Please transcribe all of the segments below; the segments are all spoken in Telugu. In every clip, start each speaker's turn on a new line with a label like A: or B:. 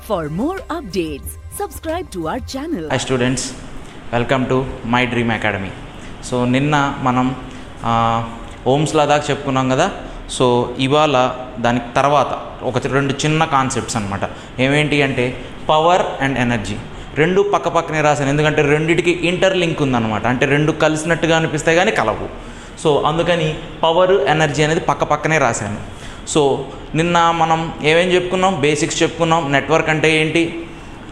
A: For more updates, subscribe to our channel.
B: Hi students, welcome to my dream academy. So నిన్న మనం ఓమ్స్లా దాకా చెప్పుకున్నాం కదా. సో ఇవాళ దానికి తర్వాత రెండు చిన్న కాన్సెప్ట్స్ అనమాట. ఏమేంటి అంటే పవర్ అండ్ ఎనర్జీ రెండు పక్క పక్కనే రాశాను, ఎందుకంటే రెండిటికి ఇంటర్లింక్ ఉందన్నమాట. అంటే రెండు కలిసినట్టుగా అనిపిస్తాయి కానీ కలవు. సో అందుకని పవర్ ఎనర్జీ అనేది పక్క పక్కనే రాశాను. సో నిన్న మనం ఏమేం చెప్పుకున్నాం, బేసిక్స్ చెప్పుకున్నాం. నెట్వర్క్ అంటే ఏంటి,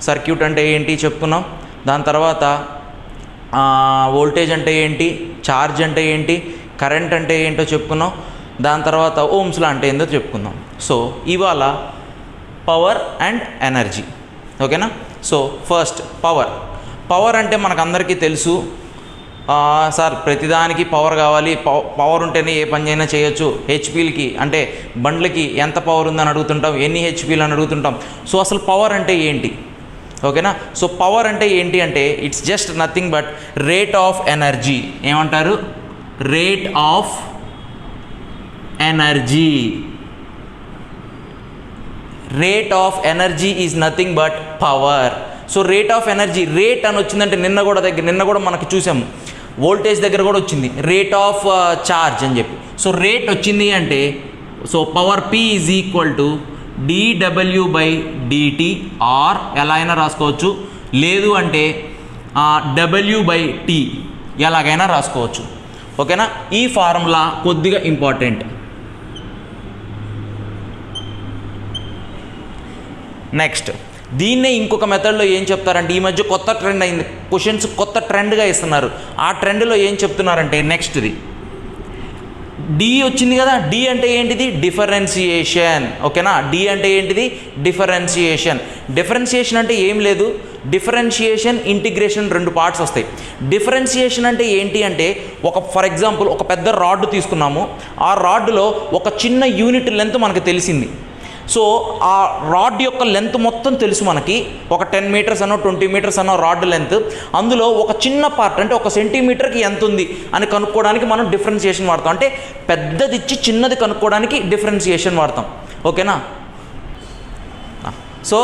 B: సర్క్యూట్ అంటే ఏంటి చెప్పుకున్నాం. దాని తర్వాత వోల్టేజ్ అంటే ఏంటి, ఛార్జ్ అంటే ఏంటి, కరెంట్ అంటే ఏంటో చెప్పుకున్నాం. దాని తర్వాత ఓమ్స్లా అంటే ఏంటో చెప్పుకుందాం. సో ఇవాళ పవర్ అండ్ ఎనర్జీ, ఓకేనా. సో ఫస్ట్ పవర్ అంటే మనకందరికీ తెలుసు. సార్ ప్రతిదానికి పవర్ కావాలి, పవర్ ఉంటేనే ఏ పని అయినా చేయొచ్చు. హెచ్పీలకి అంటే బండ్లకి ఎంత పవర్ ఉందని అడుగుతుంటాం, ఎన్ని హెచ్పీలు అని అడుగుతుంటాం. సో అసలు పవర్ అంటే ఏంటి, ఓకేనా. సో పవర్ అంటే ఏంటి అంటే it's just nothing but rate of energy. ఏమంటారు, rate of energy. Rate of energy is nothing but power. So rate of energy, rate అని వచ్చిందంటే నిన్న కూడా మనకి చూసాము, వోల్టేజ్ దగ్గర కూడా వచ్చింది రేట్ ఆఫ్ ఛార్జ్ అని చెప్పి. సో రేట్ వచ్చింది అంటే so power P is equal to dW/dt, or ఎలా అయినా రాసుకోవచ్చు, లేదు అంటే W/T ఎలాగైనా రాసుకోవచ్చు, ఓకేనా. ఈ ఫార్ములా కొద్దిగా ఇంపార్టెంట్. నెక్స్ట్ దీన్నే ఇంకొక మెథడ్లో ఏం చెప్తారంటే, ఈ మధ్య కొత్త ట్రెండ్ అయింది, క్వశ్చన్స్ కొత్త ట్రెండ్గా ఇస్తున్నారు. ఆ ట్రెండ్లో ఏం చెప్తున్నారంటే నెక్స్ట్ది డి వచ్చింది కదా. డి అంటే ఏంటిది, డిఫరెన్షియేషన్, ఓకేనా. డి అంటే ఏంటిది, డిఫరెన్షియేషన్. డిఫరెన్షియేషన్ అంటే ఏం లేదు, డిఫరెన్షియేషన్ ఇంటిగ్రేషన్ రెండు పార్ట్స్ వస్తాయి. డిఫరెన్షియేషన్ అంటే ఏంటి అంటే ఫర్ ఎగ్జాంపుల్ ఒక పెద్ద రాడ్ తీసుకున్నాము, ఆ రాడ్లో ఒక చిన్న యూనిట్ లెంత్ మనకు తెలిసింది. సో ఆ రాడ్ యొక్క లెంత్ మొత్తం తెలుసు మనకి, ఒక 10 మీటర్స్ అనో 20 మీటర్స్ అనో రాడ్ లెంత్. అందులో ఒక చిన్న పార్ట్ అంటే 1 సెంటీమీటర్కి ఎంత ఉంది అని కనుక్కోవడానికి మనం డిఫరెన్షియేషన్ వాడతాం. అంటే పెద్దది ఇచ్చి చిన్నది కనుక్కోవడానికి డిఫరెన్షియేషన్ వాడతాం, ఓకేనా. సో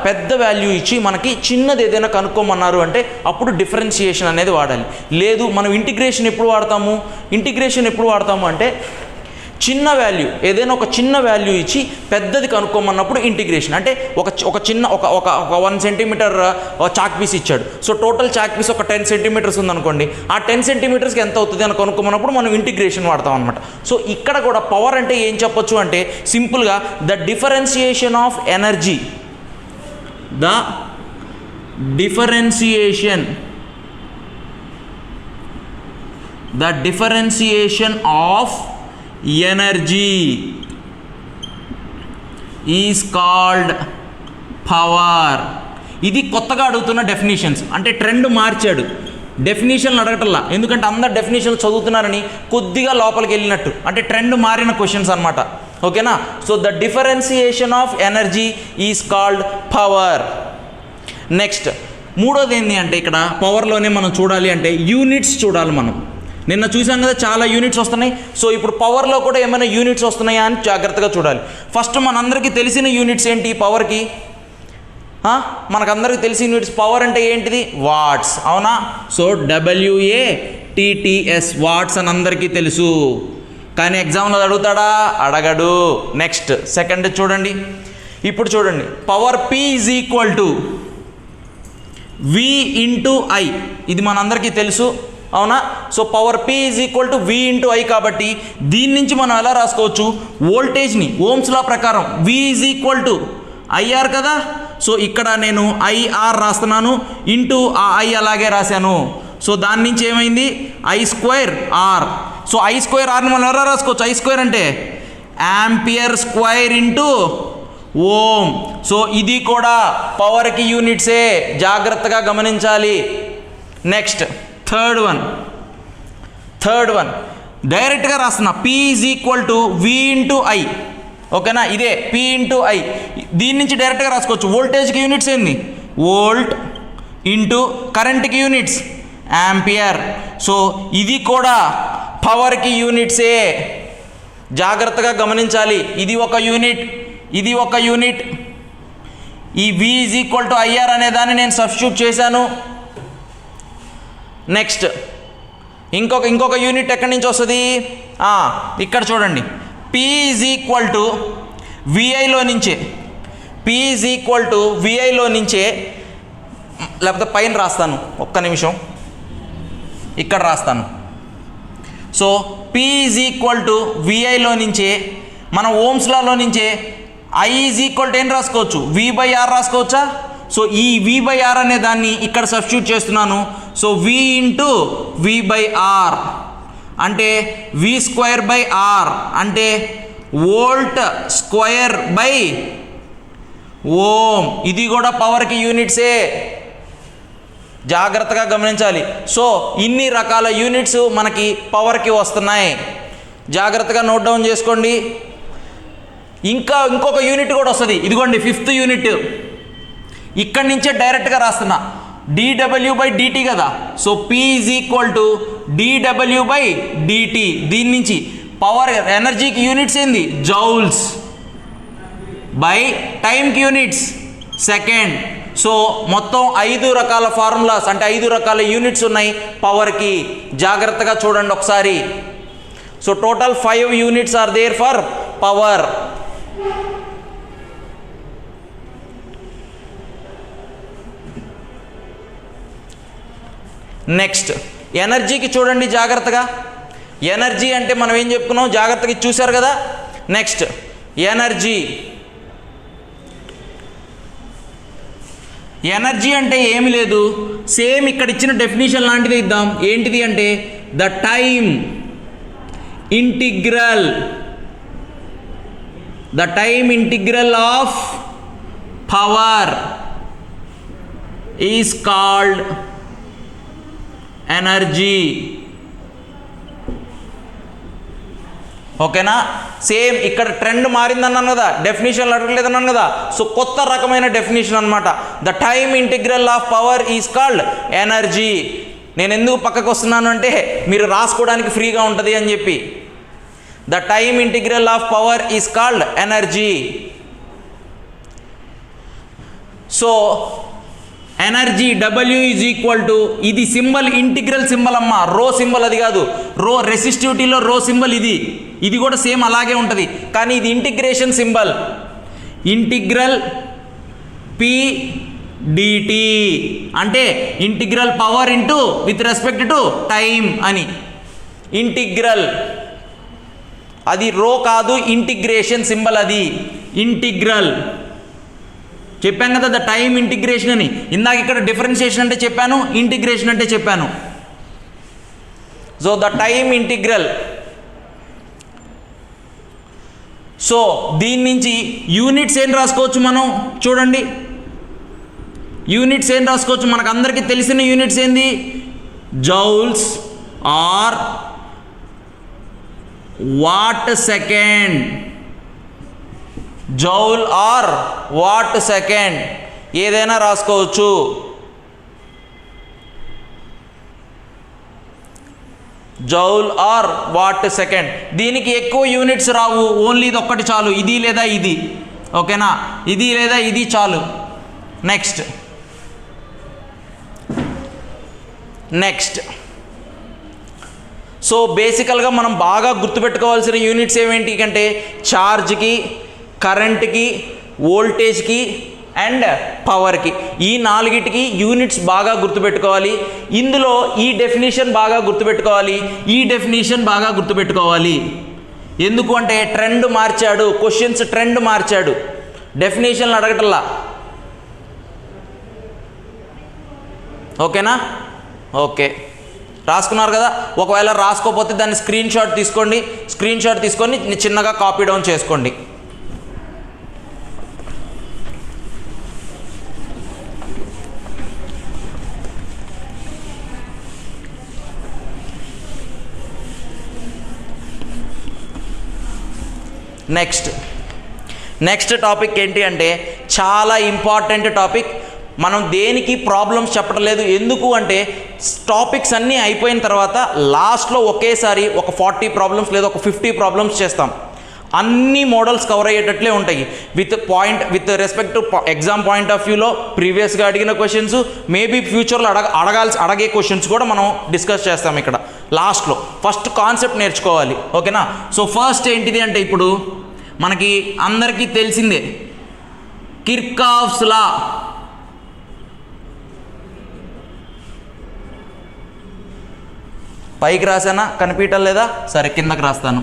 B: పెద్ద వాల్యూ ఇచ్చి మనకి చిన్నది ఏదైనా కనుక్కోమన్నారు అంటే అప్పుడు డిఫరెన్షియేషన్ అనేది వాడాలి. లేదు మనం ఇంటిగ్రేషన్ ఎప్పుడు వాడతాము అంటే చిన్న వాల్యూ, ఏదైనా ఒక చిన్న వాల్యూ ఇచ్చి పెద్దది కనుక్కోమన్నప్పుడు ఇంటిగ్రేషన్. అంటే ఒక చిన్న ఒక 1 సెంటీమీటర్ చాక్ పీస్ ఇచ్చాడు. సో టోటల్ చాక్ పీస్ ఒక 10 సెంటీమీటర్స్ ఉందనుకోండి, ఆ 10 సెంటీమీటర్స్కి ఎంత అవుతుంది అని కనుక్కోమన్నప్పుడు మనం ఇంటిగ్రేషన్ వాడతాం అనమాట. సో ఇక్కడ కూడా పవర్ అంటే ఏం చెప్పొచ్చు అంటే సింపుల్గా the differentiation of energy, the differentiation of energy is called power. ఇది కొత్తగా అడుగుతున్న డెఫినేషన్స్, అంటే ట్రెండ్ మార్చాడు. డెఫినేషన్లు అడగటల్లా, ఎందుకంటే అందరు డెఫినేషన్లు చదువుతున్నారని కొద్దిగా లోపలికి వెళ్ళినట్టు, అంటే ట్రెండ్ మారిన క్వశ్చన్స్ అనమాట, ఓకేనా. So the differentiation of energy is called power. Next మూడోది ఏంటి అంటే ఇక్కడ పవర్లోనే మనం చూడాలి అంటే యూనిట్స్ చూడాలి. మనం నిన్న చూసాం కదా చాలా యూనిట్స్ వస్తున్నాయి. సో ఇప్పుడు పవర్లో కూడా ఏమైనా యూనిట్స్ వస్తున్నాయా అని జాగ్రత్తగా చూడాలి. ఫస్ట్ మనందరికీ తెలిసిన యూనిట్స్ ఏంటి పవర్కి, మనకందరికీ తెలిసిన యూనిట్స్ పవర్ అంటే ఏంటిది, వాట్స్, అవునా. సో WATTS వాట్స్ అని అందరికీ తెలుసు, కానీ ఎగ్జామ్లో అడుగుతాడా, అడగడు. నెక్స్ట్ సెకండ్ చూడండి, ఇప్పుడు చూడండి power P is equal to V × I, ఇది మనందరికీ తెలుసు, అవునా. So power P is equal to V × I కాబట్టి దీని నుంచి మనం ఎలా రాసుకోవచ్చు, వోల్టేజ్ని ఓమ్స్లా ప్రకారం V is equal to IR కదా. సో ఇక్కడ నేను IR రాస్తున్నాను, ఇంటూ ఆ I అలాగే రాశాను. సో దాని నుంచి ఏమైంది I²R. సో I²Rని మనం ఎలా రాసుకోవచ్చు, I² అంటే ఆంపియర్ స్క్వైర్ ఇంటూ ఓం. సో ఇది కూడా పవర్కి యూనిట్సే, జాగ్రత్తగా గమనించాలి. నెక్స్ట్ థర్డ్ వన్ డైరెక్ట్గా రాస్తున్నా, P is equal to V × I, ఓకేనా. ఇదే P × I, దీని నుంచి డైరెక్ట్గా రాసుకోవచ్చు. వోల్టేజ్కి యూనిట్స్ ఏంది, వోల్ట్, ఇంటూ కరెంట్కి యూనిట్స్ ఆంపియర్. సో ఇది కూడా పవర్కి యూనిట్సే, జాగ్రత్తగా గమనించాలి. ఇది ఒక యూనిట్, ఇది ఒక యూనిట్, ఈ V is equal to IR అనే దాన్ని నేను సబ్స్టిట్యూట్ చేశాను. నెక్స్ట్ ఇంకొక యూనిట్ ఎక్కడి నుంచి వస్తుంది? ఇక్కడ చూడండి, P ఈజ్ ఈక్వల్ టు VIలో నుంచే, P ఈజ్ ఈక్వల్ టు VIలో నుంచే, లేకపోతే పైన రాస్తాను, ఒక్క నిమిషం ఇక్కడ రాస్తాను. So P is equal to VIలో నుంచే మనం ఓమ్స్ లాలో నుంచే I ఈజ్ ఈక్వల్ టు ఏం రాసుకోవచ్చు? V/R రాసుకోవచ్చా? సో ఈ V/R అనే దాన్ని ఇక్కడ సబ్స్టిట్యూట్ చేస్తున్నాను. సో V ఇంటూ V/R అంటే V²/R అంటే వోల్ట్ స్క్వేర్ బై ఓమ్. ఇది కూడా పవర్కి యూనిట్సే, జాగ్రత్తగా గమనించాలి. సో ఇన్ని రకాల యూనిట్స్ మనకి పవర్కి వస్తున్నాయి, జాగ్రత్తగా నోట్ డౌన్ చేసుకోండి. ఇంకొక యూనిట్ కూడా వస్తుంది, ఇదిగోండి 5th యూనిట్. ఇక్కడి నుంచే డైరెక్ట్గా రాస్తున్నా, dW/dt కదా. So P is equal to dW/dt. దీని నుంచి పవర్ ఎనర్జీకి యూనిట్స్ ఏంది? జౌల్స్ బై టైంకి యూనిట్స్ సెకండ్. సో మొత్తం 5 రకాల ఫార్ములాస్ అంటే 5 రకాల యూనిట్స్ ఉన్నాయి పవర్కి, జాగ్రత్తగా చూడండి ఒకసారి. So total 5 units are there for power. Next ఎనర్జీకి చూడండి జాగ్రత్తగా. ఎనర్జీ అంటే మనం ఏం చెప్పుకున్నాం జాగ్రత్తగా చూశారు కదా. నెక్స్ట్ ఎనర్జీ అంటే ఏమి లేదు, సేమ్ ఇక్కడ ఇచ్చిన డెఫినేషన్ లాంటిది ఇద్దాం. ఏంటిది అంటే the time integral of power is called energy. ఓకేనా? సేమ్ ఇక్కడ ట్రెండ్ మారిందన్నాను కదా, డెఫినేషన్లు అడగలేదన్నాను కదా. సో కొత్త రకమైన డెఫినేషన్ అనమాట. The time integral of power is called energy. నేను ఎందుకు పక్కకు వస్తున్నాను అంటే మీరు రాసుకోవడానికి ఫ్రీగా ఉంటుంది అని చెప్పి. The time integral of power is called energy. So energy W is equal to, ఇది సింబల్ ఇంటిగ్రల్ సింబల్ అమ్మ, రో సింబల్ అది కాదు. రో రెసిస్టివిటీలో రో సింబల్ ఇది కూడా సేమ్ అలాగే ఉంటుంది, కానీ ఇది ఇంటిగ్రేషన్ సింబల్. ఇంటిగ్రల్ P/dt అంటే integral power into with respect to time అని. ఇంటిగ్రల్ అది రో కాదు, ఇంటిగ్రేషన్ సింబల్ అది. ఇంటిగ్రల్ చెప్పాను కదా, ద టైమ్ ఇంటిగ్రేషన్ అని. ఇందాక ఇక్కడ డిఫరెన్షియేషన్ అంటే చెప్పాను, ఇంటిగ్రేషన్ అంటే చెప్పాను. So the time integral. So దీని నుంచి యూనిట్స్ ఏం రాసుకోవచ్చు మనం చూడండి. యూనిట్స్ ఏం రాసుకోవచ్చు? మనకు అందరికీ తెలిసిన యూనిట్స్ ఏంది? Joules or watt second. Joule or watt second ఏదైనా రాసుకోవచ్చు. Joule or watt second. దీనికి ఎక్కువ యూనిట్స్ రావు, ఓన్లీ ఇది ఒక్కటి చాలు, ఇది లేదా ఇది. ఓకేనా? ఇది లేదా ఇది చాలు. నెక్స్ట్ సో బేసికల్గా మనం బాగా గుర్తుపెట్టుకోవాల్సిన యూనిట్స్ ఏమేంటి అంటే ఛార్జ్కి, కరెంట్కి, వోల్టేజ్కి అండ్ పవర్కి. ఈ 4టికి యూనిట్స్ బాగా గుర్తుపెట్టుకోవాలి. ఇందులో ఈ డెఫినేషన్ బాగా గుర్తుపెట్టుకోవాలి, ఈ డెఫినేషన్ బాగా గుర్తుపెట్టుకోవాలి. ఎందుకు అంటే ట్రెండ్ మార్చాడు, క్వశ్చన్స్ ట్రెండ్ మార్చాడు, డెఫినేషన్లు అడగటల్లా. ఓకేనా? ఓకే, రాసుకున్నారు కదా. ఒకవేళ రాసుకోకపోతే దాన్ని స్క్రీన్ షాట్ తీసుకోండి, స్క్రీన్ షాట్ తీసుకొని చిన్నగా కాపీ డౌన్ చేసుకోండి. నెక్స్ట్ టాపిక్ ఏంటి అంటే చాలా ఇంపార్టెంట్ టాపిక్. మనం దేనికి ప్రాబ్లమ్స్ చెప్పడం లేదు, ఎందుకు అంటే టాపిక్స్ అన్నీ అయిపోయిన తర్వాత లాస్ట్లో ఒకేసారి ఒక 40 ప్రాబ్లమ్స్ లేదా ఒక 50 ప్రాబ్లమ్స్ చేస్తాం. అన్ని మోడల్స్ కవర్ అయ్యేటట్లే ఉంటాయి. With respect to exam point of వ్యూలో ప్రీవియస్గా అడిగిన క్వశ్చన్స్, మేబీ ఫ్యూచర్లో అడిగే క్వశ్చన్స్ కూడా మనం డిస్కస్ చేస్తాం ఇక్కడ లాస్ట్లో. ఫస్ట్ కాన్సెప్ట్ నేర్చుకోవాలి, ఓకేనా. సో ఫస్ట్ ఏంటిది అంటే ఇప్పుడు మనకి అందరికీ తెలిసిందే కిర్చాఫ్స్ లా. పైకి రాసానా, కనిపించటం లేదా? సరే కిందకి రాస్తాను.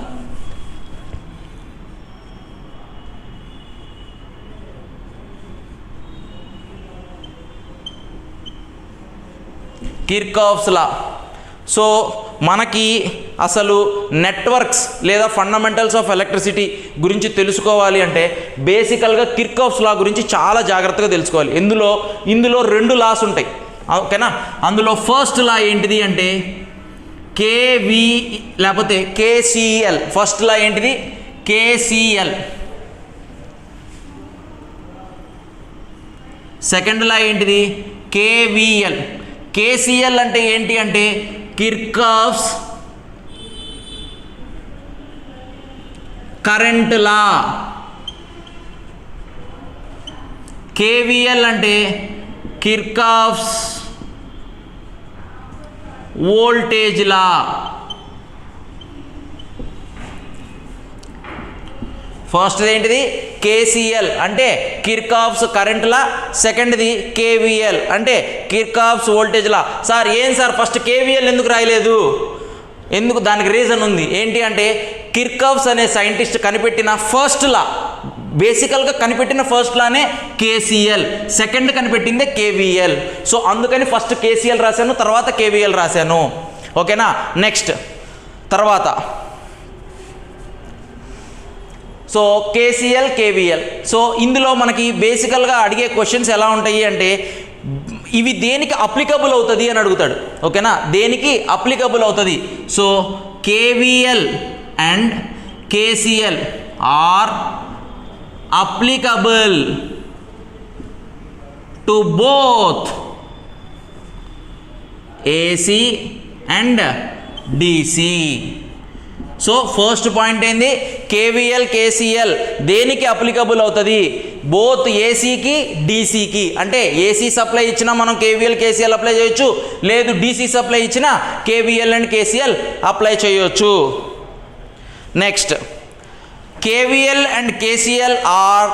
B: Kirchhoff's law. సో మనకి అసలు నెట్వర్క్స్ లేదా ఫండమెంటల్స్ ఆఫ్ ఎలక్ట్రిసిటీ గురించి తెలుసుకోవాలి అంటే బేసికల్గా కిర్చాఫ్స్ లా గురించి చాలా జాగ్రత్తగా తెలుసుకోవాలి. ఇందులో 2 లాస్ ఉంటాయి, ఓకేనా. అందులో ఫస్ట్ లా ఏంటిది అంటే కేవి లేకపోతే కేసిఎల్. ఫస్ట్ లా ఏంటిది? కేసిఎల్. సెకండ్ లా ఏంటిది? కేవిఎల్. కేసిఎల్ అంటే ఏంటి అంటే కిర్చాఫ్స్ కరెంట్ లా. కేవిఎల్ అంటే కిర్చాఫ్స్ వోల్టేజ్ లా. ఫస్ట్ ఏంటిది? కేసిఎల్ అంటే కిర్చాఫ్స్ కరెంట్ లా. సెకండ్ది కేవిఎల్ అంటే కిర్చాఫ్స్ వోల్టేజ్ లా. సార్ ఏం సార్ ఫస్ట్ కేవిఎల్ ఎందుకు రాయలేదు? ఎందుకు? దానికి రీజన్ ఉంది. ఏంటి అంటే కిర్చాఫ్స్ అనే సైంటిస్ట్ కనిపెట్టిన ఫస్ట్ లా, బేసికల్గా కనిపెట్టిన ఫస్ట్ లానే కేసిఎల్, సెకండ్ కనిపెట్టిందే కేవిఎల్. సో అందుకని ఫస్ట్ కేసిఎల్ రాశాను, తర్వాత కేవిఎల్ రాశాను, ఓకేనా. నెక్స్ట్ తర్వాత సో కేసిఎల్ కేవిఎల్. సో ఇందులో మనకి బేసికల్గా అడిగే క్వశ్చన్స్ ఎలా ఉంటాయి అంటే ఇవి దేనికి అప్లికబుల్ అవుతుంది అని అడుగుతాడు, ఓకేనా. దేనికి అప్లికబుల్ అవుతుంది? So KVL and KCL are applicable to both AC and DC. So first point ఏంది? కేవిఎల్ కేసిఎల్ దేనికి అప్లికబుల్ అవుతుంది? బోత్ ఏసీకి డీసీకి. అంటే ఏసీ సప్లై ఇచ్చినా మనం కేవిఎల్ కేసిఎల్ అప్లై చేయొచ్చు, లేదు డీసీ సప్లై ఇచ్చినా కేవిఎల్ అండ్ కేసిఎల్ అప్లై చేయొచ్చు. Next KVL and KCL are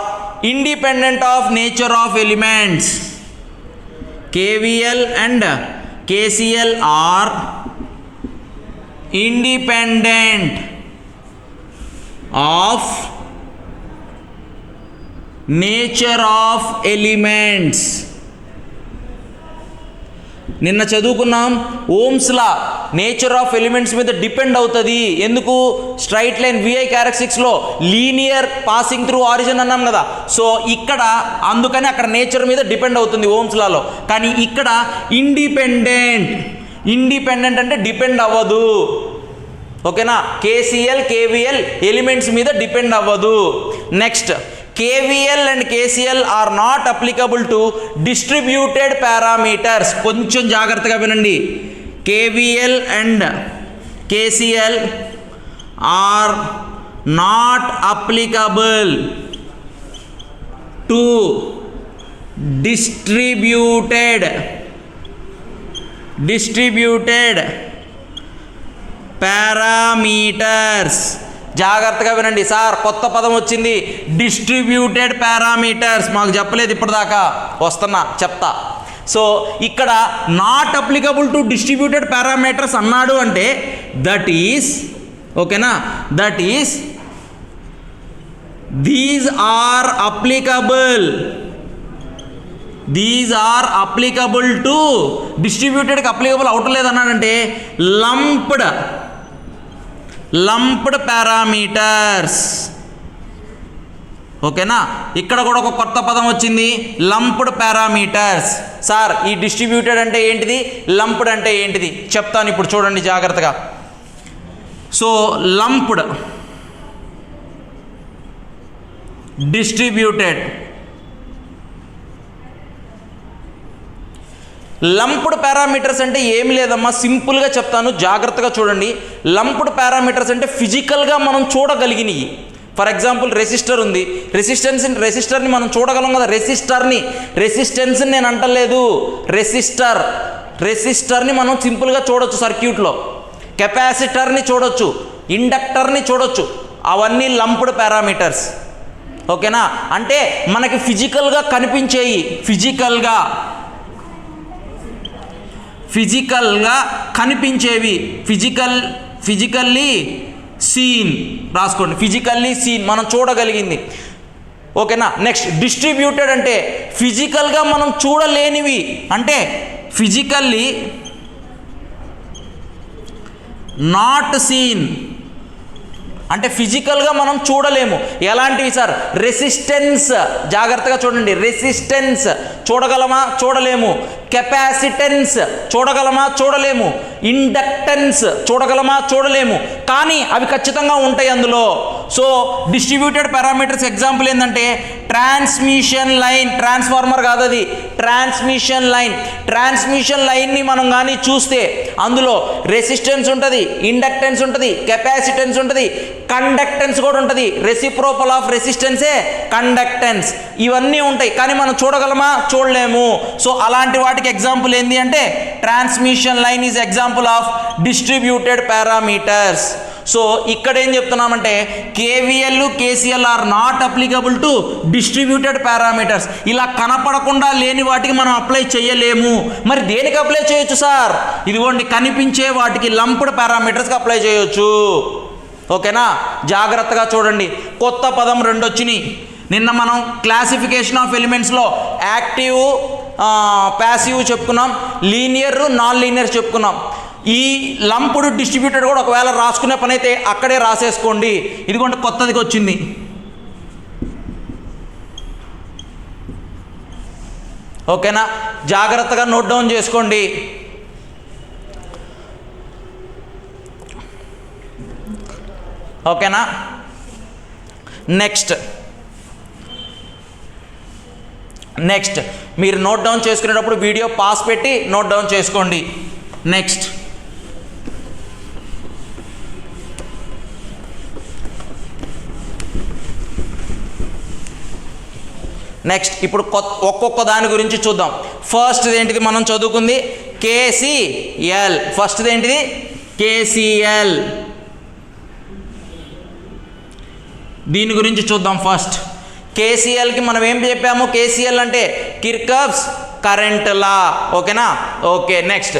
B: independent of nature of elements. KVL and KCL are independent of nature of elements. నిన్న చదువుకున్నాం Ohm's law nature of elements మీద డిపెండ్ అవుతుంది. ఎందుకు? స్ట్రైట్ లైన్ విఐ క్యారెక్టరిస్టిక్స్లో లీనియర్ పాసింగ్ త్రూ ఆరిజిన్ అన్నాం కదా. సో ఇక్కడ అందుకని అక్కడ నేచర్ మీద డిపెండ్ అవుతుంది ఓమ్స్ లాలో. కానీ ఇక్కడ ఇండిపెండెంట్ అంటే డిపెండ్ అవ్వదు, ఓకేనా. కేసిఎల్ కేవిఎల్ ఎలిమెంట్స్ మీద డిపెండ్ అవ్వదు. Next KVL and KCL are not applicable to distributed parameters. కొంచెం జాగ్రత్తగా వినండి. KVL and KCL are not applicable to distributed parameters. జాగ్రత్తగా వినండి. సార్ కొత్త పదం వచ్చింది, డిస్ట్రిబ్యూటెడ్ పారామీటర్స్. మాకు చెప్పలేదు ఇప్పటిదాకా, చెప్తా. సో ఇక్కడ not applicable to distributed parameters అన్నాడు అంటే దట్ ఈస్, ఓకేనా, that is these are applicable to డిస్ట్రిబ్యూటెడ్కి అప్లికబుల్ అవట్లేదు అన్నాడంటే లంప్డ్ పారామీటర్స్, ఓకేనా. ఇక్కడ కూడా ఒక కొత్త పదం వచ్చింది, లంప్డ్ పారామీటర్స్. సార్ ఈ డిస్ట్రిబ్యూటెడ్ అంటే ఏంటిది, లంప్డ్ అంటే ఏంటిది చెప్తాను ఇప్పుడు, చూడండి జాగ్రత్తగా. So lumped, distributed. Lumped parameters అంటే ఏమి లేదమ్మా, సింపుల్గా చెప్తాను, జాగ్రత్తగా చూడండి. లంప్డ్ పారామీటర్స్ అంటే ఫిజికల్గా మనం చూడగలిగినవి, ఫర్ ఎగ్జాంపుల్ రెసిస్టర్ ఉంది, రెసిస్టర్ని మనం చూడగలం కదా, రెసిస్టెన్స్ని నేను అంటలేదు, రెసిస్టర్ని మనం సింపుల్గా చూడొచ్చు సర్క్యూట్లో, కెపాసిటర్ని చూడొచ్చు, ఇండక్టర్ని చూడొచ్చు, అవన్నీ లంప్డ్ పారామీటర్స్. ఓకేనా, అంటే మనకి ఫిజికల్గా కనిపించేవి, ఫిజికల్గా కనిపించేవి, ఫిజికల్లీ సీన్ రాసుకోండి, ఫిజికల్లీ సీన్ మనం చూడగలిగింది. ఓకేనా, నెక్స్ట్ డిస్ట్రిబ్యూటెడ్ అంటే ఫిజికల్గా మనం చూడలేనివి, అంటే ఫిజికల్లీ నాట్ సీన్ అంటే ఫిజికల్గా మనం చూడలేము. ఎలాంటివి సార్? రెసిస్టెన్స్, జాగ్రత్తగా చూడండి, రెసిస్టెన్స్ చూడగలమా? చూడలేము. కెపాసిటెన్స్ చూడగలమా? చూడలేము. ఇండక్టెన్స్ చూడగలమా? చూడలేము. కానీ అవి ఖచ్చితంగా ఉంటాయి అందులో. సో డిస్ట్రిబ్యూటెడ్ పారామీటర్స్ ఎగ్జాంపుల్ ఏంటంటే ట్రాన్స్మిషన్ లైన్, ట్రాన్స్ఫార్మర్ కాదు అది, ట్రాన్స్మిషన్ లైన్ని మనం కానీ చూస్తే అందులో రెసిస్టెన్స్ ఉంటుంది, ఇండక్టెన్స్ ఉంటుంది, కెపాసిటెన్స్ ఉంటుంది, కండక్టెన్స్ కూడా ఉంటుంది. రెసిప్రోకల్ ఆఫ్ రెసిస్టెన్సే కండక్టెన్స్. ఇవన్నీ ఉంటాయి కానీ మనం చూడగలమా? చూడలేము. సో అలాంటి వాటికి ఎగ్జాంపుల్ ఏంటి అంటే transmission line is example of distributed parameters. So ఇక్కడ ఏం చెప్తున్నామంటే KVL, KCL are not applicable to distributed parameters. ఇలా కనపడకుండా లేని వాటికి మనం అప్లై చేయలేము. మరి దేనికి అప్లై చేయొచ్చు సార్? ఇదిగోండి కనిపించే వాటికి, లంప్డ్ పారామీటర్స్కి అప్లై చేయొచ్చు. ఓకేనా, జాగ్రత్తగా చూడండి. కొత్త పదం 2 వచ్చినాయి. నిన్న మనం క్లాసిఫికేషన్ ఆఫ్ ఎలిమెంట్స్లో యాక్టివ్, ప్యాసివ్ చెప్పుకున్నాం, లీనియర్, నాన్ లీనియర్ చెప్పుకున్నాం. ఈ లంప్డ్ డిస్ట్రిబ్యూటెడ్ కూడా ఒకవేళ రాసుకునే పని అయితే అక్కడే రాసేసుకోండి. ఇదిగోండి కొత్తదికి వచ్చింది. ఓకేనా, జాగ్రత్తగా నోట్ డౌన్ చేసుకోండి. ఓకేనా, నెక్స్ట్ మీరు నోట్ డౌన్ చేసుకునేటప్పుడు వీడియో పాస్ పెట్టి నోట్ డౌన్ చేసుకోండి. నెక్స్ట్ ఇప్పుడు ఒక్కొక్క దాని గురించి చూద్దాం. ఫస్ట్ ఏంటిది మనం చదువుకుంది? కేసీఎల్. ఫస్ట్ ఏంటిది? కేసీఎల్. దీని గురించి చూద్దాం. ఫస్ట్ కేసీఎల్కి మనం ఏం చెప్పాము? కేసీఎల్ అంటే కిర్చాఫ్స్ కరెంట్ లా. ఓకేనా, ఓకే. నెక్స్ట్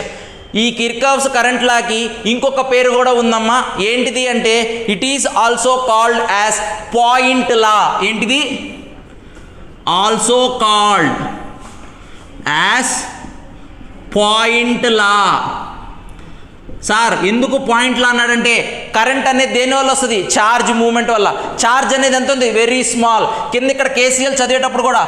B: ఈ కిర్చాఫ్స్ కరెంట్ లాకి ఇంకొక పేరు కూడా ఉందమ్మా. ఏంటిది అంటే it is also called as point law. ఏంటిది? Also called as point law. Sir ఎందుకు పాయింట్లా అన్నాడంటే కరెంట్ అనేది దేని వల్ల వస్తుంది? ఛార్జ్ మూమెంట్ వల్ల. ఛార్జ్ అనేది ఎంత ఉంది? Very small. కింద ఇక్కడ కేసీఎల్ చదివేటప్పుడు కూడా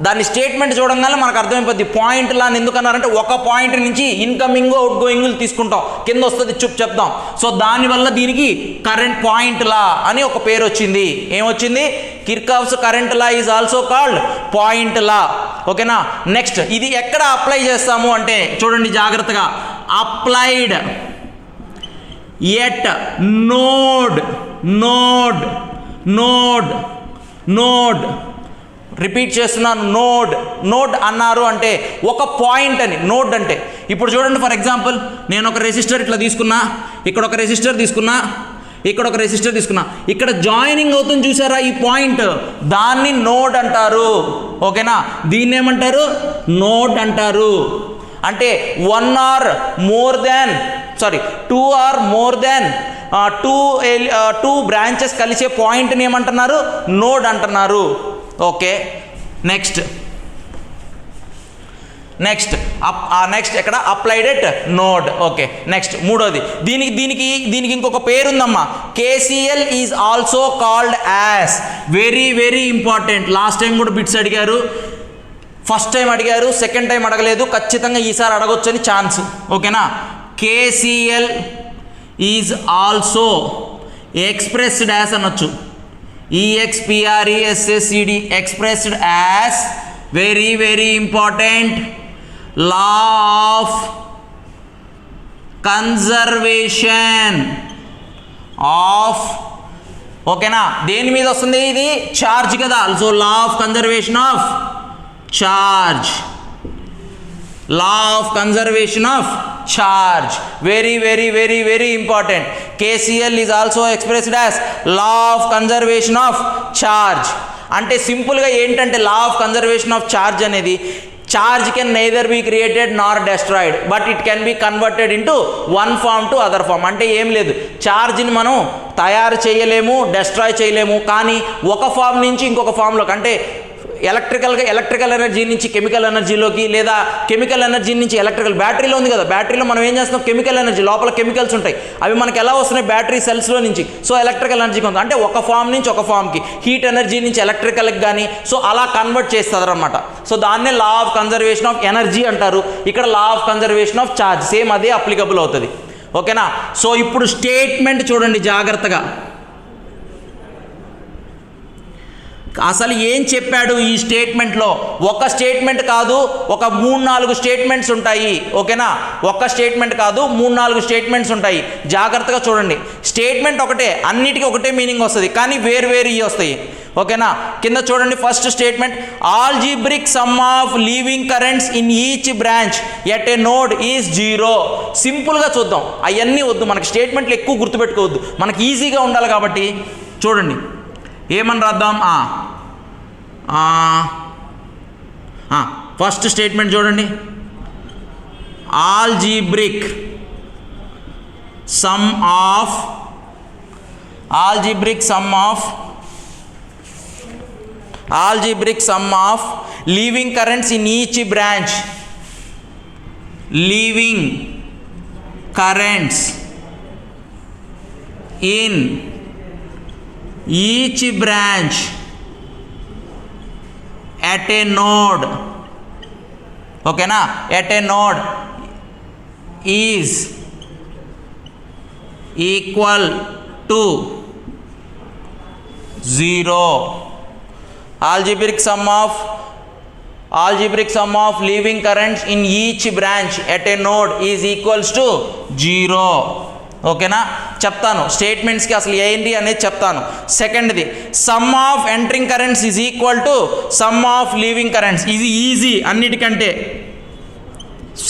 B: దాని స్టేట్మెంట్ చూడంగానే మనకు అర్థమైపోద్ది. పాయింట్లా అని ఎందుకు అన్నారంటే ఒక పాయింట్ నుంచి ఇన్కమింగ్ అవుట్ గోయింగ్ తీసుకుంటాం, కింద వస్తుంది చెప్తాం. సో దానివల్ల దీనికి కరెంట్ పాయింట్ లా అని ఒక పేరు వచ్చింది. ఏమొచ్చింది? Kirchhoff's current law is also called point law. ఓకేనా, నెక్స్ట్ ఇది ఎక్కడ అప్లై చేస్తాము అంటే చూడండి జాగ్రత్తగా. Applied at node. రిపీట్ చేస్తున్నాను, నోడ్ అన్నారు అంటే ఒక పాయింట్ అని. నోడ్ అంటే ఇప్పుడు చూడండి, ఫర్ ఎగ్జాంపుల్ నేను ఒక రెసిస్టర్ ఇట్లా తీసుకున్నా, ఇక్కడ ఒక రెసిస్టర్ తీసుకున్నా, ఇక్కడ ఒక రెసిస్టర్ తీసుకున్నా, ఇక్కడ జాయినింగ్ అవుతుంది చూసారా ఈ పాయింట్, దాన్ని నోడ్ అంటారు. ఓకేనా, దీన్ని ఏమంటారు? నోడ్ అంటారు. అంటే 1 or more than 2 or more than 2 branches కలిసే పాయింట్ని ఏమంటున్నారు? నోడ్ అంటున్నారు. ఓకే, నెక్స్ట్ ఎక్కడ? Applied at node. Okay, next మూడోది. దీనికి ఇంకొక పేరు ఉందమ్మా. KCL is also called as, very important. Last time కూడా బిట్స్ అడిగారు, ఫస్ట్ టైం అడిగారు, సెకండ్ టైం అడగలేదు, ఖచ్చితంగా ఈసారి అడగొచ్చు అని ఛాన్స్. ఓకేనా, KCL is also expressed as అనొచ్చు. EXPRESSED expressed as very important law of conservation of ఓకేనా, దేని మీద వస్తుంది, ఇది ఛార్జ్ కదా, so law of conservation of charge, law of conservation of charge, very very very very important. KCL is also expressed as law of conservation of charge. అంటే సింపుల్గా ఏంటంటే law of conservation of charge అనేది charge can neither be created nor destroyed but it can be converted into one form to other form. అంటే ఏం లేదు, ఛార్జ్ని మనం తయారు చేయలేము, డెస్ట్రాయ్ చేయలేము, కానీ ఒక ఫామ్ నుంచి ఇంకొక ఫామ్లోకి, అంటే ఎలక్ట్రికల్ ఎనర్జీ నుంచి కెమికల్ ఎనర్జీలోకి, లేదా కెమికల్ ఎనర్జీ నుంచి ఎలక్ట్రికల్, బ్యాటరీలో ఉంది కదా, బ్యాటరీలో మనం ఏం చేస్తాం, కెమికల్ ఎనర్జీ, లోపల కెమికల్స్ ఉంటాయి, అవి మనకి ఎలా వస్తున్నాయి, బ్యాటరీ సెల్స్లో నుంచి, సో ఎలక్ట్రికల్ ఎనర్జీకి ఉంది, అంటే ఒక ఫామ్ నుంచి ఒక ఫామ్కి, హీట్ ఎనర్జీ నుంచి ఎలక్ట్రికల్కి కానీ, సో అలా కన్వర్ట్ చేస్తారు అనమాట. సో దాన్నే లా ఆఫ్ కన్జర్వేషన్ ఆఫ్ ఎనర్జీ అంటారు. ఇక్కడ లా of conservation of charge same అదే అప్లికబుల్ అవుతుంది. ఓకేనా, సో ఇప్పుడు స్టేట్మెంట్ చూడండి జాగ్రత్తగా, అసలు ఏం చెప్పాడు ఈ స్టేట్మెంట్లో. ఒక స్టేట్మెంట్ కాదు, ఒక 3-4 స్టేట్మెంట్స్ ఉంటాయి. ఓకేనా, ఒక్క స్టేట్మెంట్ కాదు, 3-4 స్టేట్మెంట్స్ ఉంటాయి. జాగ్రత్తగా చూడండి, స్టేట్మెంట్ ఒకటే, అన్నిటికీ ఒకటే మీనింగ్ వస్తుంది, కానీ వేరు వస్తాయి. ఓకేనా, కింద చూడండి, first statement, algebraic sum of leaving currents in each branch at a node is 0. సింపుల్గా చూద్దాం, అవన్నీ వద్దు, మనకి స్టేట్మెంట్లు ఎక్కువ గుర్తుపెట్టుకోవద్దు, మనకి ఈజీగా ఉండాలి కాబట్టి. చూడండి ఏమని రాద్దాం, ఫస్ట్ స్టేట్మెంట్ చూడండి, algebraic sum of leaving currents in each branch, leaving currents in each branch at a node, ఓకేనా, at a node is equal to 0. algebraic sum of leaving currents in each branch at a node is equals to 0. ఓకేనా, చెప్తాను స్టేట్మెంట్స్కి అసలు ఏంటి అనేది చెప్తాను. సెకండ్ది, sum of entering currents is equal to sum of leaving currents. ఇది ఈజీ అన్నిటికంటే,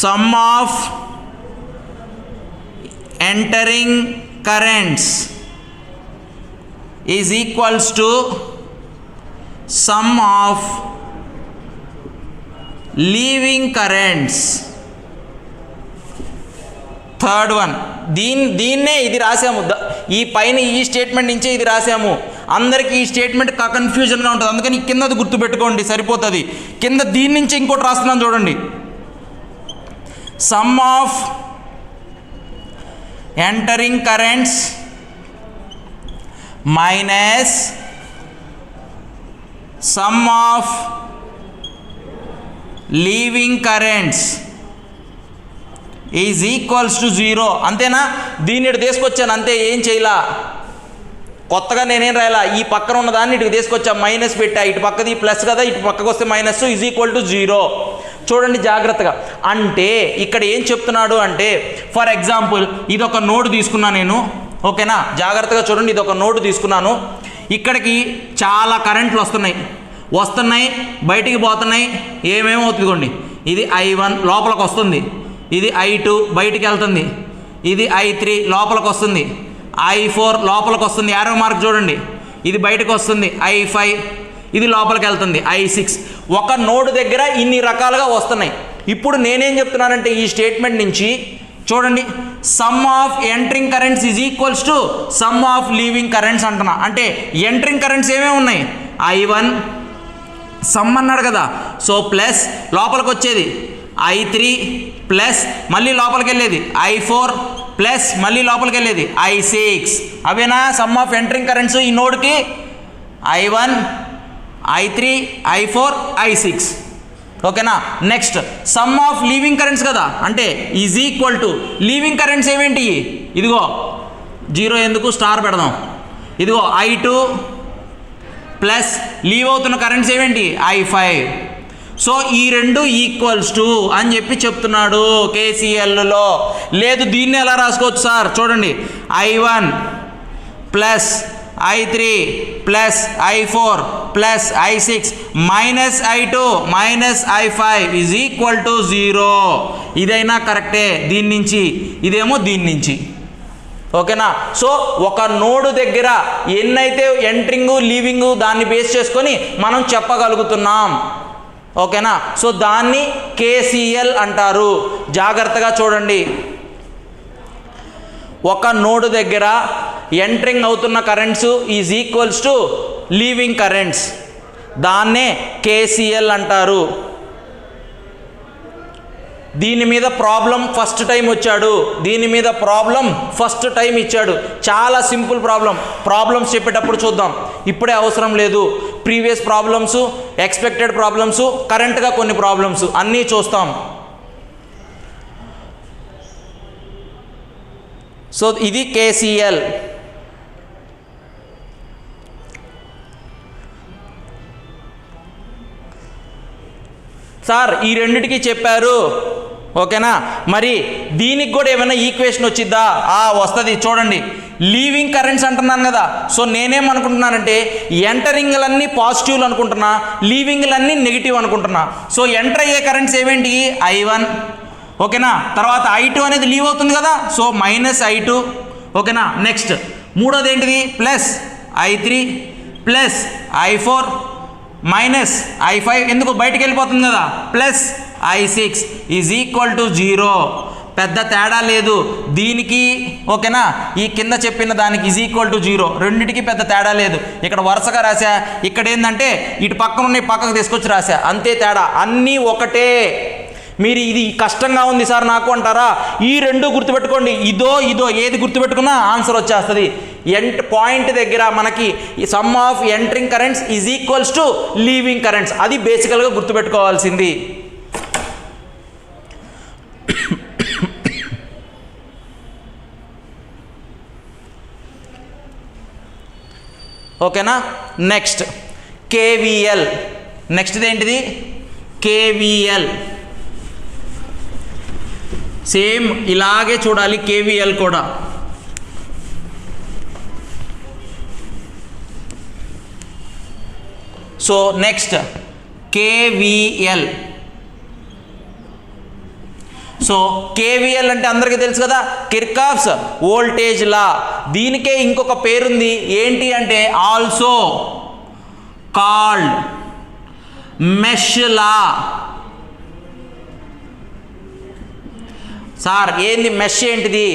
B: sum of entering currents is equals to sum of leaving currents. Third one, దీన్నే ఇది రాసాము, ఈ పైన ఈ స్టేట్మెంట్ నుంచే ఇది రాసాము. అందరికీ ఈ స్టేట్మెంట్ కన్ఫ్యూజన్గా ఉంటుంది, అందుకని కిందది గుర్తుపెట్టుకోండి సరిపోతుంది. కింద దీని నుంచి ఇంకోటి రాస్తున్నాను చూడండి, sum of entering currents minus sum of leaving currents is equals to 0. అంతేనా, దీన్ని ఇటు తీసుకొచ్చాను అంతే, ఏం చేయలా, కొత్తగా నేనేం రాయాలా, ఈ పక్కన ఉన్న దాన్ని ఇటు తీసుకొచ్చా, మైనస్ పెట్టా, ఇటు పక్కది ప్లస్ కదా, ఇటు పక్కకు వస్తే మైనస్, ఈజ్ ఈక్వల్ టు 0. చూడండి జాగ్రత్తగా, అంటే ఇక్కడ ఏం చెప్తున్నాడు అంటే, ఫర్ ఎగ్జాంపుల్ ఇది ఒక నోడ్ తీసుకున్నా నేను. ఓకేనా, జాగ్రత్తగా చూడండి, ఇది ఒక నోడ్ తీసుకున్నాను, ఇక్కడికి చాలా కరెంట్లు వస్తున్నాయి బయటికి పోతున్నాయి, ఏమేమవుతుందిగోండి, ఇది I1 లోపలికి వస్తుంది, ఇది I2 బయటికి వెళ్తుంది, ఇది I3 లోపలికి వస్తుంది, I4 లోపలికి వస్తుంది, యారో మార్క్ చూడండి, ఇది బయటకు వస్తుంది, I5 ఇది లోపలికి వెళ్తుంది, I6. ఒక నోడ్ దగ్గర ఇన్ని రకాలుగా వస్తున్నాయి. ఇప్పుడు నేనేం చెప్తున్నానంటే ఈ స్టేట్మెంట్ నుంచి చూడండి, sum of entering currents is equals to sum of leaving currents అంటున్నా. అంటే ఎంటరింగ్ కరెంట్స్ ఏమేమి ఉన్నాయి, I1 సమ్ అన్నాడు కదా, సో ప్లస్ లోపలికి వచ్చేది I3 ప్లస్ మళ్ళీ లోపలికి వెళ్ళేది I4 ప్లస్ మళ్ళీ లోపలికి వెళ్ళేది I6. అవేనా సమ్ ఆఫ్ ఎంటరింగ్ కరెంట్స్ ఈ నోడ్కి, I1 I3 I4 I6. ఓకేనా, next sum of leaving currents కదా, అంటే is equal to leaving currents ఏమేంటి, ఇదిగో 0 ఎందుకు స్టార్ పెడదాం, ఇదిగో I2 ప్లస్ లీవ్ అవుతున్న కరెంట్స్ ఏమేంటి I5. సో ఈ రెండు ఈక్వల్స్ టు అని చెప్పి చెప్తున్నాడు కేసీఎల్లో. లేదు దీన్ని ఎలా రాసుకోవచ్చు సార్, చూడండి I1 plus I3 plus I4 plus I6 minus I2 minus I5 is equal to 0. ఇదైనా కరెక్టే దీని నుంచి, ఇదేమో దీని నుంచి. ఓకేనా? సో ఒక నోడు దగ్గర ఎన్నైతే ఎంట్రింగ్ లీవింగ్ దాన్ని బేస్ చేసుకొని మనం చెప్పగలుగుతున్నాం. ఓకేనా? సో దాన్ని KCL అంటారు. జాగ్రత్తగా చూడండి. ఒక నోడు దగ్గర ఎంట్రింగ్ అవుతున్న currents is equals to leaving currents, దాన్నే KCL అంటారు. దీని మీద ప్రాబ్లం ఫస్ట్ టైం వచ్చాడు, దీని మీద ప్రాబ్లం ఫస్ట్ టైం ఇచ్చాడు. చాలా సింపుల్ ప్రాబ్లమ్స్ చెప్పేటప్పుడు చూద్దాం, ఇప్పుడే అవసరం లేదు. ప్రీవియస్ ప్రాబ్లమ్స్, ఎక్స్పెక్టెడ్ ప్రాబ్లమ్స్, కరెంట్గా కొన్ని ప్రాబ్లమ్స్ అన్నీ చూస్తాం. సో ఇది KCL. సార్ ఈ రెండిటికి చెప్పారు, ఓకేనా? మరి దీనికి కూడా ఏమైనా ఈక్వేషన్ వచ్చిద్దా? వస్తుంది, చూడండి. లీవింగ్ కరెంట్స్ అంటున్నాను కదా, సో నేనేమనుకుంటున్నానంటే ఎంటరింగ్లన్నీ పాజిటివ్లు అనుకుంటున్నా, లీవింగ్లన్నీ నెగిటివ్ అనుకుంటున్నా. సో ఎంటర్ అయ్యే కరెంట్స్ ఏమేంటి? I1, ఓకేనా? తర్వాత I2 అనేది లీవ్ అవుతుంది కదా, సో మైనస్ I2, ఓకేనా? నెక్స్ట్ మూడోది ఏంటిది? Plus I3 plus I4 minus I5, ఎందుకు బయటికి వెళ్ళిపోతుంది కదా, plus I6 is equal to 0. పెద్ద తేడా లేదు దీనికి, ఓకేనా? ఈ కింద చెప్పిన దానికి ఈజ్ ఈక్వల్ టు 0, రెండింటికి పెద్ద తేడా లేదు. ఇక్కడ వరుసగా రాసా, ఇక్కడ ఏంటంటే ఇటు పక్కన ఉన్న పక్కకు తీసుకొచ్చి రాసా, అంతే తేడా, అన్నీ ఒకటే. మీరు ఇది కష్టంగా ఉంది సార్ నాకు అంటారా? ఈ రెండు గుర్తుపెట్టుకోండి, ఇదో ఏది గుర్తుపెట్టుకున్నా ఆన్సర్ వచ్చేస్తుంది. పాయింట్ దగ్గర మనకి sum of entering currents is equals to leaving currents, అది బేసికల్గా గుర్తుపెట్టుకోవాల్సింది. ఓకేనా? Next KVL. నెక్స్ట్ ఏంటిది? KVL. సేమ్ ఇలాగే చూడాలి KVL కూడా. So next KVL. So KVL అంటే అందరికీ తెలుసు కదా, కిర్చాఫ్స్ వోల్టేజ్ లా. దీనికే ఇంకొక పేరుంది, ఏంటి అంటే ఆల్సో కాల్డ్ మెష్ లా. సార్ ఏంది మెష్? ఏంటిది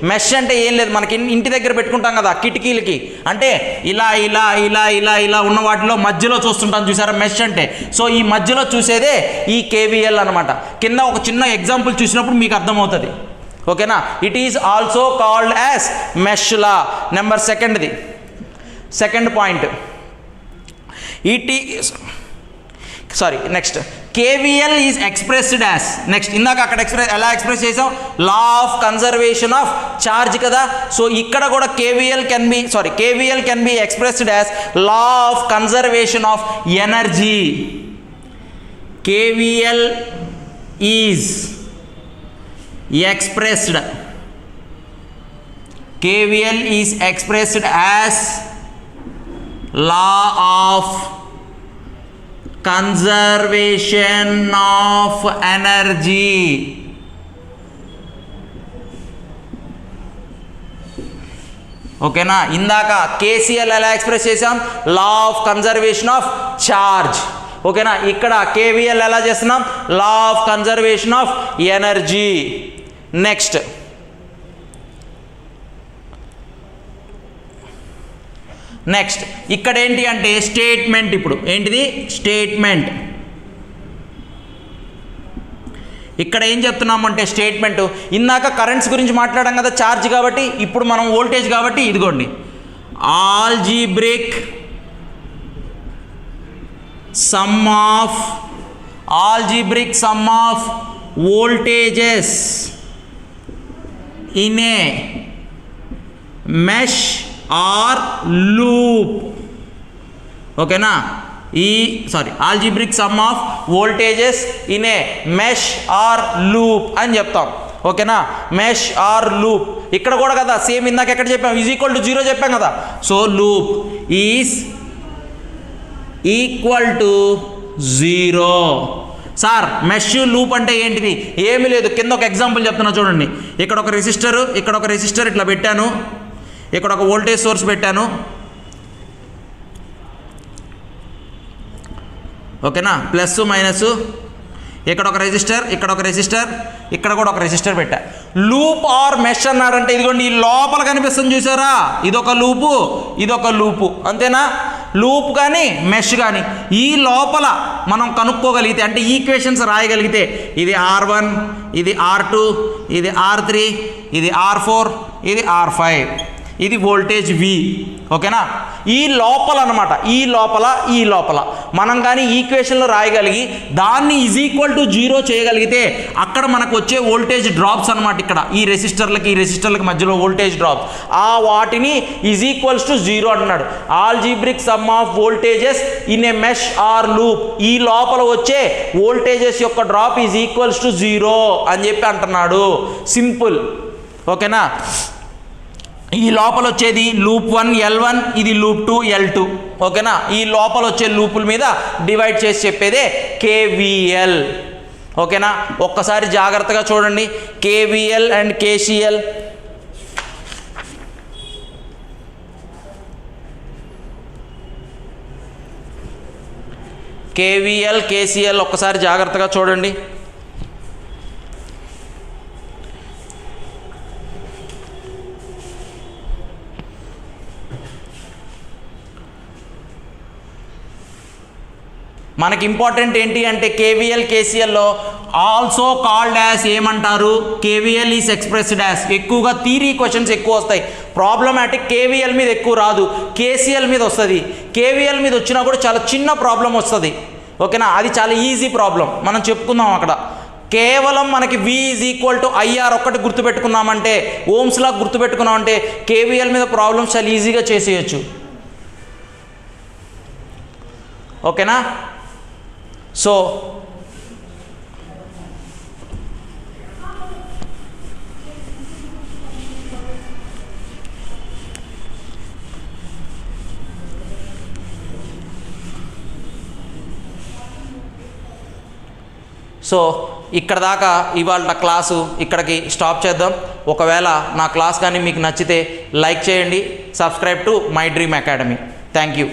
B: మెష్ అంటే ఏం లేదు, మనకి ఇంటి దగ్గర పెట్టుకుంటాం కదా కిటికీలకి, అంటే ఇలా ఇలా ఇలా ఇలా ఇలా ఉన్న వాటిలో మధ్యలో చూస్తుంటాం చూసారా మెష్ అంటే. సో ఈ మధ్యలో చూసేదే ఈ KVL అనమాట. కింద ఒక చిన్న ఎగ్జాంపుల్ చూసినప్పుడు మీకు అర్థమవుతుంది, ఓకేనా? It is also called as mesh law. Number second point, next KVL is expressed as, next ఇందాక అక్కడ ఎలా ఎక్స్ప్రెస్ చేసాం? లా ఆఫ్ కన్జర్వేషన్ ఆఫ్ ఛార్జ్ కదా. సో ఇక్కడ కూడా KVL can be expressed as law of conservation of energy. KVL is expressed as law of conservation of energy. ఓకేనా? ఇందాక KCL ఎలా ఎక్స్ప్రెస్ చేసాం? లా ఆఫ్ కన్జర్వేషన్ ఆఫ్ ఛార్జ్. ఓకేనా? ఇక్కడ KVL ఎలా చేస్తున్నాం? లా of conservation of energy. Next ఇక్కడ ఏంటి అంటే స్టేట్మెంట్. ఇప్పుడు ఏంటిది? స్టేట్మెంట్. ఇక్కడ ఏం చెప్తున్నామంటే స్టేట్మెంట్, ఇందాక కరెంట్స్ గురించి మాట్లాడాం కదా ఛార్జ్ కాబట్టి, ఇప్పుడు మనం వోల్టేజ్ కాబట్టి ఇదిగోండి, algebraic sum of voltages in a mesh or loop. ఓకేనా? Algebraic sum of voltages in a mesh or loop అని చెప్తాం. ఓకేనా. మెష్ ఆర్ లూప్ ఇక్కడ కూడా కదా సేమ్ ఇందాక ఎక్కడ చెప్పాం ఈజ్ ఈక్వల్ టు 0 చెప్పాం కదా. So loop is equal to 0. Sir mesh loop అంటే ఏంటిది? ఏమీ లేదు, కింద ఒక ఎగ్జాంపుల్ చెప్తున్నా చూడండి. ఇక్కడ ఒక రెసిస్టర్, ఇక్కడ ఒక రెసిస్టర్ ఇట్లా పెట్టాను, ఇక్కడ ఒక వోల్టేజ్ సోర్స్ పెట్టాను, ఓకేనా, ప్లస్ మైనస్, ఇక్కడ ఒక రెసిస్టర్, ఇక్కడ ఒక రెసిస్టర్, ఇక్కడ కూడా ఒక రెసిస్టర్ పెట్టా. లూప్ ఆర్ మెష్ అన్నాడంటే ఇదిగోండి ఈ లోపల కనిపిస్తుంది చూసారా, ఇదొక లూపు, ఇదొక లూపు, అంతేనా. లూప్ కానీ మెష్ కానీ ఈ లోపల మనం కనుక్కోగలిగితే అంటే ఈక్వేషన్స్ రాయగలిగితే ఇది R1, ఇది R2, ఇది R3, ఇది R4, ఇది R5, ఇది వోల్టేజ్ V, ఓకేనా. ఈ లోపల అనమాట, ఈ లోపల మనం కానీ ఈక్వేషన్లో రాయగలిగి దాన్ని ఈజ్ ఈక్వల్ టు 0 చేయగలిగితే అక్కడ మనకు వచ్చే వోల్టేజ్ డ్రాప్స్ అనమాట. ఇక్కడ ఈ రెసిస్టర్లకి మధ్యలో వోల్టేజ్ డ్రాప్స్, ఆ వాటిని ఈజ్ ఈక్వల్స్ టు 0 అంటున్నాడు. Algebraic sum of voltages in a mesh or loop, ఈ లోపల వచ్చే వోల్టేజెస్ యొక్క డ్రాప్ ఈజ్ ఈక్వల్స్ టు 0 అని చెప్పి అంటున్నాడు. సింపుల్, ఓకేనా. ఈ లోపల వచ్చేది లూప్ 1 L1, ఇది లూప్ 2 L2, ఓకేనా. ఈ లోపల వచ్చే లూపుల మీద డివైడ్ చేసి చెప్పేదే KVL, ఓకేనా. ఒక్కసారి జాగ్రత్తగా చూడండి, KVL and KCL. KVL KCL ఒక్కసారి జాగ్రత్తగా చూడండి. మనకి ఇంపార్టెంట్ ఏంటి అంటే KVL KCLలో ఆల్సో కాల్డ్ యాజ్ ఏమంటారు, KVL ఈజ్ ఎక్స్ప్రెస్డ్ యాజ్. ఎక్కువగా థియరీ క్వశ్చన్స్ ఎక్కువ వస్తాయి, ప్రాబ్లమాటిక్ KVL మీద ఎక్కువ రాదు, KCL మీద వస్తుంది. KVL మీద వచ్చినా కూడా చాలా చిన్న ప్రాబ్లం వస్తుంది, ఓకేనా. అది చాలా ఈజీ ప్రాబ్లం, మనం చెప్పుకుందాం అక్కడ. కేవలం మనకి V is equal to IR ఒక్కటి గుర్తుపెట్టుకున్నామంటే, ఓమ్స్ లా గుర్తుపెట్టుకున్నామంటే KVL మీద ప్రాబ్లమ్స్ చాలా ఈజీగా చేసేయచ్చు, ఓకేనా. సో ఇక్కడ దాకా ఇవాళ క్లాసు ఇక్కడికి స్టాప్ చేద్దాం. ఒకవేళ నా క్లాస్ కానీ మీకు నచ్చితే లైక్ చేయండి, subscribe to my dream academy. Thank you.